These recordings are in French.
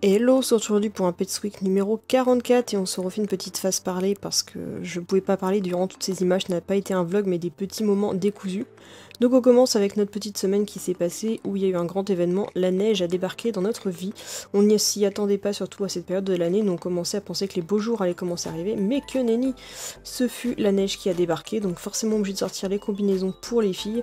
Hello, on se retrouve aujourd'hui pour un Pets Week numéro 44 et on se refait une petite phase parler parce que je pouvais pas parler durant toutes ces images, ça n'a pas été un vlog mais des petits moments décousus. Donc on commence avec notre petite semaine qui s'est passée où il y a eu un grand événement, la neige a débarqué dans notre vie. On n'y s'y attendait pas surtout à cette période de l'année, donc on commençait à penser que les beaux jours allaient commencer à arriver, mais que nenni, ce fut la neige qui a débarqué, donc forcément obligé de sortir les combinaisons pour les filles.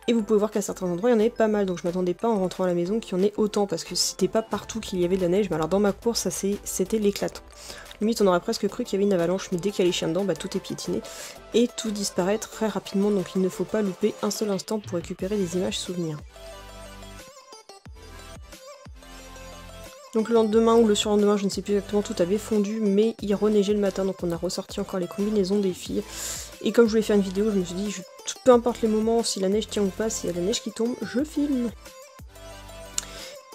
Et vous pouvez voir qu'à certains endroits il y en avait pas mal, donc je m'attendais pas en rentrant à la maison qu'il y en ait autant, parce que c'était pas partout qu'il y avait de la neige, mais alors dans ma course c'était l'éclatant. Limite on aurait presque cru qu'il y avait une avalanche, mais dès qu'il y a les chiens dedans, bah, tout est piétiné, et tout disparaît très rapidement, donc il ne faut pas louper un seul instant pour récupérer des images souvenirs. Donc le lendemain ou le surlendemain, je ne sais plus exactement, tout avait fondu, mais il reneigeait le matin, donc on a ressorti encore les combinaisons des filles. Et comme je voulais faire une vidéo, je me suis dit, peu importe les moments, si la neige tient ou pas, s'il y a de la neige qui tombe, je filme.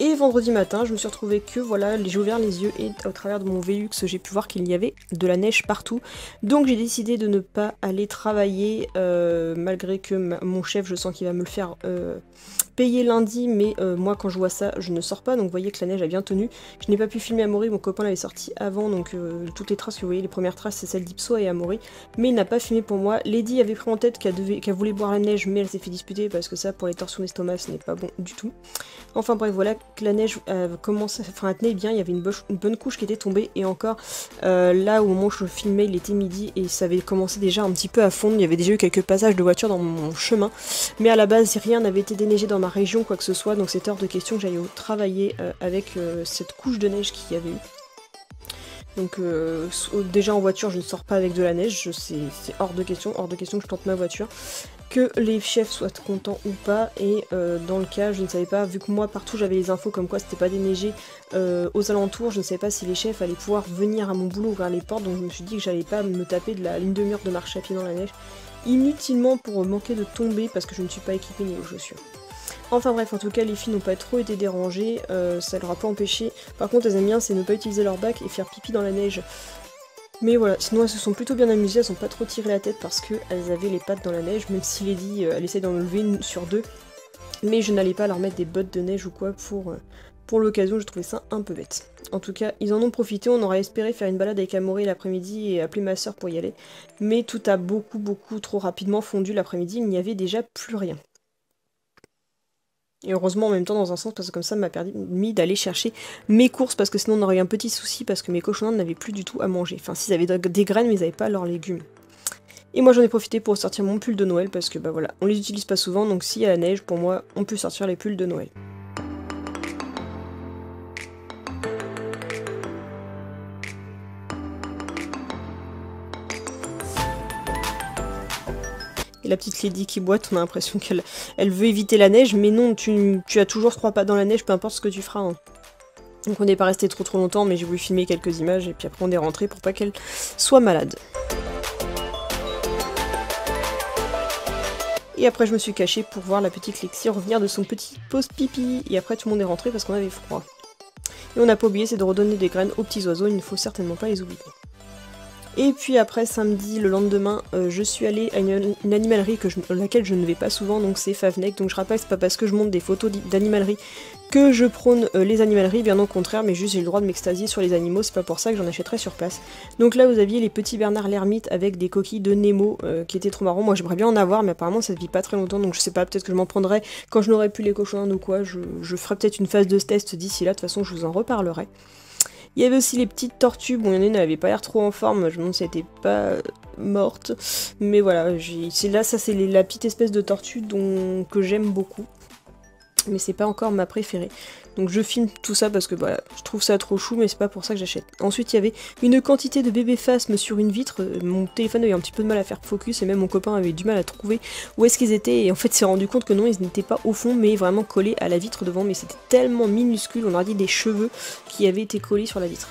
Et vendredi matin, je me suis retrouvée que, voilà, j'ai ouvert les yeux et au travers de mon Velux, j'ai pu voir qu'il y avait de la neige partout. Donc j'ai décidé de ne pas aller travailler, malgré que mon chef, je sens qu'il va me le faire payer lundi, mais moi quand je vois ça, je ne sors pas, donc vous voyez que la neige a bien tenu. Je n'ai pas pu filmer Amaury, mon copain l'avait sorti avant, donc toutes les traces que vous voyez, les premières traces, c'est celle d'Ipso et Amaury, mais il n'a pas filmé pour moi. Lady avait pris en tête qu'elle voulait boire la neige, mais elle s'est fait disputer parce que ça, pour les torsions d'estomac, ce n'est pas bon du tout. Enfin bref, voilà que la neige commence, enfin elle tenait bien, il y avait une bonne couche qui était tombée, et encore là au moment où je filmais, il était midi et ça avait commencé déjà un petit peu à fondre. Il y avait déjà eu quelques passages de voitures dans mon chemin, mais à la base rien n'avait été déneigé dans ma région, quoi que ce soit, donc c'était hors de question que j'aille travailler avec cette couche de neige qu'il y avait eu. Donc déjà en voiture je ne sors pas avec de la neige, c'est hors de question que je tente ma voiture. Que les chefs soient contents ou pas, et dans le cas je ne savais pas, vu que moi partout j'avais les infos comme quoi c'était pas déneigé aux alentours, je ne savais pas si les chefs allaient pouvoir venir à mon boulot ouvrir les portes, donc je me suis dit que j'allais pas me taper de une demi-heure de marche à pied dans la neige inutilement pour manquer de tomber parce que je ne suis pas équipée niveau chaussures. Enfin bref, en tout cas les filles n'ont pas trop été dérangées, ça leur a pas empêché. Par contre elles aiment bien c'est ne pas utiliser leur bac et faire pipi dans la neige. Mais voilà, sinon elles se sont plutôt bien amusées, elles sont pas trop tiré la tête parce qu'elles avaient les pattes dans la neige, même si Lady elle essaie d'en lever une sur deux. Mais je n'allais pas leur mettre des bottes de neige ou quoi pour l'occasion, je trouvais ça un peu bête. En tout cas, ils en ont profité, on aurait espéré faire une balade avec Amaury l'après-midi et appeler ma soeur pour y aller. Mais tout a beaucoup trop rapidement fondu l'après-midi, il n'y avait déjà plus rien. Et heureusement en même temps dans un sens parce que comme ça m'a permis d'aller chercher mes courses, parce que sinon on aurait eu un petit souci parce que mes cochons n'avaient plus du tout à manger. Enfin s'ils avaient des graines mais ils n'avaient pas leurs légumes. Et moi j'en ai profité pour sortir mon pull de Noël parce que bah voilà, on les utilise pas souvent, donc s'il y a la neige pour moi on peut sortir les pulls de Noël. La petite Lady qui boite, on a l'impression qu'elle veut éviter la neige, mais non, tu as toujours 3 pas dans la neige, peu importe ce que tu feras. Hein. Donc on n'est pas resté trop longtemps, mais j'ai voulu filmer quelques images, et puis après on est rentré pour pas qu'elle soit malade. Et après je me suis cachée pour voir la petite Lexi revenir de son petit pause pipi, et après tout le monde est rentré parce qu'on avait froid. Et on n'a pas oublié, c'est de redonner des graines aux petits oiseaux, il ne faut certainement pas les oublier. Et puis après samedi, le lendemain, je suis allée à une animalerie laquelle je ne vais pas souvent, donc c'est Favnec. Donc je rappelle, c'est pas parce que je monte des photos d'animalerie que je prône les animaleries, bien au contraire, mais juste j'ai le droit de m'extasier sur les animaux, c'est pas pour ça que j'en achèterai sur place. Donc là vous aviez les petits Bernard l'ermite avec des coquilles de Nemo qui étaient trop marrants. Moi j'aimerais bien en avoir, mais apparemment ça ne vit pas très longtemps, donc je sais pas, peut-être que je m'en prendrai quand je n'aurai plus les cochons ou quoi. Je ferai peut-être une phase de test d'ici là, de toute façon je vous en reparlerai. Il y avait aussi les petites tortues, bon il y en a une, elle avait pas l'air trop en forme, je me demande si elle était pas morte, mais voilà, ça c'est la petite espèce de tortue que j'aime beaucoup, mais c'est pas encore ma préférée. Donc je filme tout ça parce que voilà, je trouve ça trop chou, mais c'est pas pour ça que j'achète. Ensuite il y avait une quantité de bébés phasmes sur une vitre, mon téléphone avait un petit peu de mal à faire focus, et même mon copain avait du mal à trouver où est-ce qu'ils étaient, et en fait s'est rendu compte que non, ils n'étaient pas au fond, mais vraiment collés à la vitre devant, mais c'était tellement minuscule, on aurait dit des cheveux qui avaient été collés sur la vitre.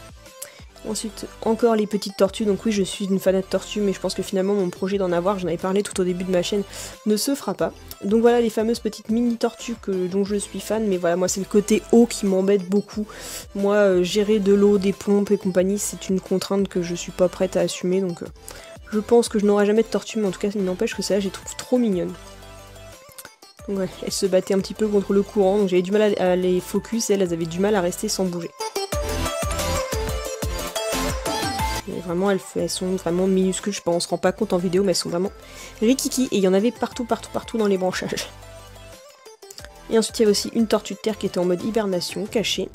Ensuite, encore les petites tortues, donc oui je suis une fanat de tortues, mais je pense que finalement mon projet d'en avoir, j'en avais parlé tout au début de ma chaîne, ne se fera pas. Donc voilà les fameuses petites mini tortues dont je suis fan, mais voilà moi c'est le côté eau qui m'embête beaucoup. Moi gérer de l'eau, des pompes et compagnie, c'est une contrainte que je suis pas prête à assumer, donc je pense que je n'aurai jamais de tortue, mais en tout cas il n'empêche que celle-là je les trouve trop mignonnes. Donc ouais, elles se battaient un petit peu contre le courant, donc j'avais du mal à les focus, et elles avaient du mal à rester sans bouger. vraiment elles sont vraiment minuscules, je sais pas, on se rend pas compte en vidéo mais elles sont vraiment rikiki et il y en avait partout dans les branchages. Et ensuite il y avait aussi une tortue de terre qui était en mode hibernation, cachée.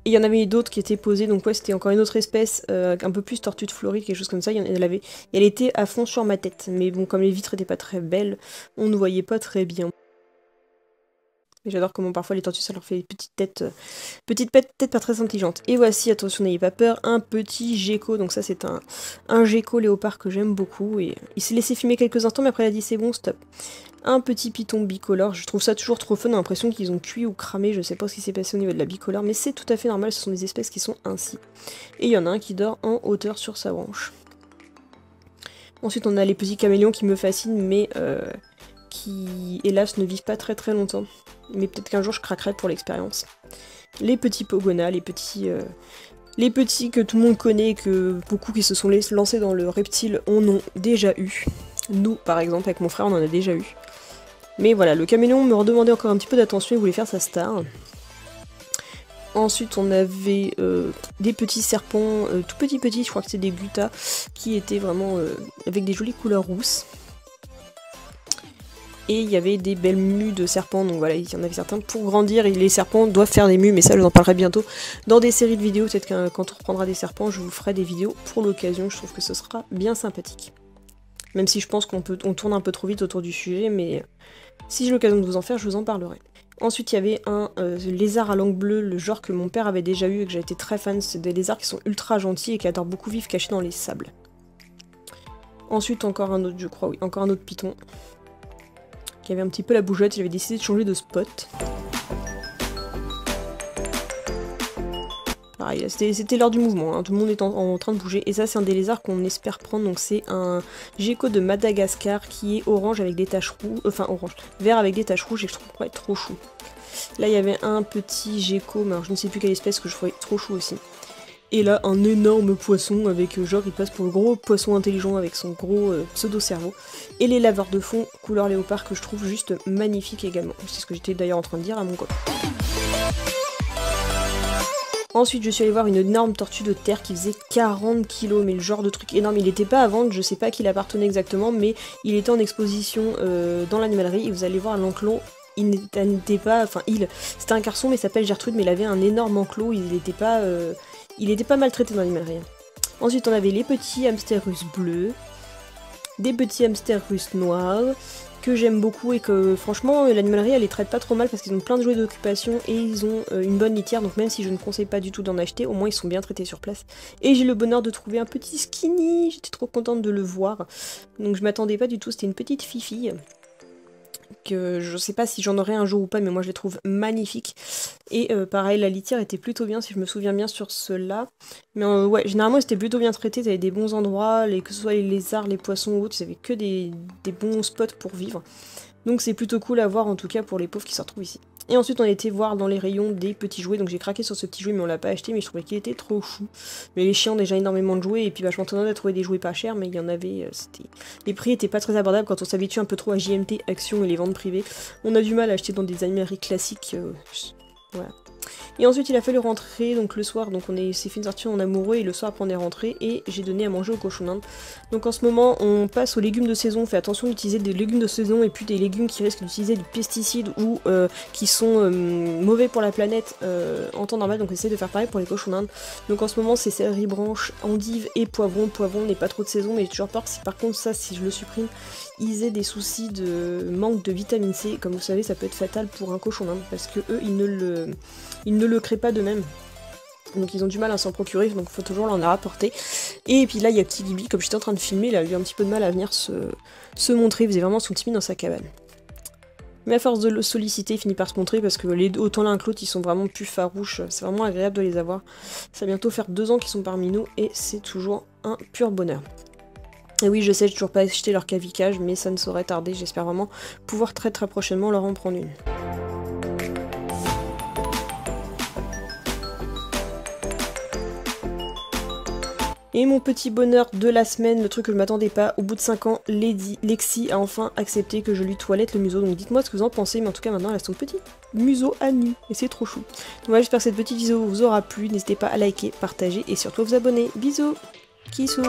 Et il y en avait d'autres qui étaient posées, donc ouais c'était encore une autre espèce, un peu plus tortue de Floride, quelque chose comme ça, elle était à fond sur ma tête. Mais bon, comme les vitres étaient pas très belles, on ne voyait pas très bien. Et j'adore comment parfois les tortues ça leur fait des petites têtes pas très intelligentes. Et voici, attention n'ayez pas peur, un petit gecko, donc ça c'est un gecko léopard que j'aime beaucoup. Et il s'est laissé filmer quelques instants mais après il a dit c'est bon, stop. Un petit python bicolore, je trouve ça toujours trop fun, on a l'impression qu'ils ont cuit ou cramé, je sais pas ce qui s'est passé au niveau de la bicolore, mais c'est tout à fait normal, ce sont des espèces qui sont ainsi. Et il y en a un qui dort en hauteur sur sa branche. Ensuite on a les petits caméléons qui me fascinent, mais qui hélas ne vivent pas très longtemps. Mais peut-être qu'un jour je craquerai pour l'expérience. Les petits pogonas, les petits que tout le monde connaît et que beaucoup qui se sont lancés dans le reptile en ont déjà eu. Nous par exemple avec mon frère on en a déjà eu. Mais voilà, le caméléon me redemandait encore un petit peu d'attention, il voulait faire sa star. Ensuite on avait des petits serpents, tout petits, je crois que c'est des guttas, qui étaient vraiment avec des jolies couleurs rousses. Et il y avait des belles mues de serpents, donc voilà, il y en avait certains pour grandir, et les serpents doivent faire des mues, mais ça je vous en parlerai bientôt dans des séries de vidéos, peut-être que quand on reprendra des serpents, je vous ferai des vidéos pour l'occasion, je trouve que ce sera bien sympathique. Même si je pense qu'on tourne un peu trop vite autour du sujet, mais si j'ai l'occasion de vous en faire, je vous en parlerai. Ensuite, il y avait un lézard à langue bleue, le genre que mon père avait déjà eu et que j'ai été très fan. C'est des lézards qui sont ultra gentils et qui adorent beaucoup vivre cachés dans les sables. Ensuite, encore un autre, je crois, oui, encore un autre python. Qui avait un petit peu la bougeotte, j'avais décidé de changer de spot. Pareil, c'était l'heure du mouvement, hein. Tout le monde est en train de bouger. Et ça, c'est un des lézards qu'on espère prendre. Donc, c'est un gecko de Madagascar qui est orange avec des taches rouges. Enfin, orange, vert avec des taches rouges et que je trouve ouais, trop chou. Là, il y avait un petit gecko, mais alors, je ne sais plus quelle espèce que je trouvais trop chou aussi. Et là, un énorme poisson avec genre, il passe pour le gros poisson intelligent avec son gros pseudo-cerveau. Et les laveurs de fond couleur léopard que je trouve juste magnifiques également. C'est ce que j'étais d'ailleurs en train de dire à mon copain. Ensuite, je suis allée voir une énorme tortue de terre qui faisait 40 kg, mais le genre de truc énorme. Il n'était pas à vendre, je sais pas à qui il appartenait exactement, mais il était en exposition dans l'animalerie et vous allez voir l'enclos. Il n'était pas, enfin c'était un garçon mais il s'appelle Gertrude, mais il avait un énorme enclos, il n'était pas maltraité dans l'animalerie. Ensuite, on avait les petits hamsters russes bleus, des petits hamsters russes noirs, que j'aime beaucoup et que franchement l'animalerie elle les traite pas trop mal parce qu'ils ont plein de jouets d'occupation et ils ont une bonne litière, donc même si je ne conseille pas du tout d'en acheter, au moins ils sont bien traités sur place. Et j'ai le bonheur de trouver un petit skinny, j'étais trop contente de le voir, donc je m'attendais pas du tout, c'était une petite fifille. Que je sais pas si j'en aurai un jour ou pas, mais moi je les trouve magnifiques. Et pareil, la litière était plutôt bien, si je me souviens bien sur ceux-là. Mais ouais, généralement c'était plutôt bien traité, t'avais des bons endroits, que ce soit les lézards, les poissons ou autres, ils avaient que des bons spots pour vivre. Donc c'est plutôt cool à voir en tout cas pour les pauvres qui se retrouvent ici. Et ensuite on a été voir dans les rayons des petits jouets, donc j'ai craqué sur ce petit jouet mais on l'a pas acheté, mais je trouvais qu'il était trop chou. Mais les chiens ont déjà énormément de jouets et puis je m'entendais à trouver des jouets pas chers, mais il y en avait, les prix étaient pas très abordables quand on s'habitue un peu trop à JMT, Action et les ventes privées. On a du mal à acheter dans des animaleries classiques, voilà. Et ensuite il a fallu rentrer, donc le soir, donc s'est fait une sortie en amoureux et le soir après on est rentré et j'ai donné à manger aux cochons d'Inde. Donc en ce moment on passe aux légumes de saison, on fait attention d'utiliser des légumes de saison et puis des légumes qui risquent d'utiliser des pesticides ou qui sont mauvais pour la planète en temps normal, donc on essaie de faire pareil pour les cochons d'Inde. Donc en ce moment c'est céleri branche, endive et poivron. Poivron n'est pas trop de saison mais j'ai toujours peur que si par contre ça, si je le supprime, ils aient des soucis de manque de vitamine C. Comme vous savez ça peut être fatal pour un cochon d'Inde parce que eux ils ne le créent pas d'eux-mêmes. Donc ils ont du mal à s'en procurer, donc il faut toujours l'en rapporter. Et puis là il y a petit Gibi, comme j'étais en train de filmer, il a eu un petit peu de mal à venir se montrer, il faisait vraiment son timide dans sa cabane. Mais à force de le solliciter, il finit par se montrer parce que autant l'un que l'autre ils sont vraiment plus farouches, c'est vraiment agréable de les avoir. Ça va bientôt faire 2 ans qu'ils sont parmi nous et c'est toujours un pur bonheur. Et oui je sais, j'ai toujours pas acheté leur cavicage, mais ça ne saurait tarder, j'espère vraiment pouvoir très prochainement leur en prendre une. Et mon petit bonheur de la semaine, le truc que je m'attendais pas, au bout de 5 ans, Lexi a enfin accepté que je lui toilette le museau. Donc dites-moi ce que vous en pensez, mais en tout cas maintenant elle a son petit museau à nu, et c'est trop chou. Donc voilà, j'espère que cette petite vidéo vous aura plu, n'hésitez pas à liker, partager et surtout à vous abonner. Bisous, kissous.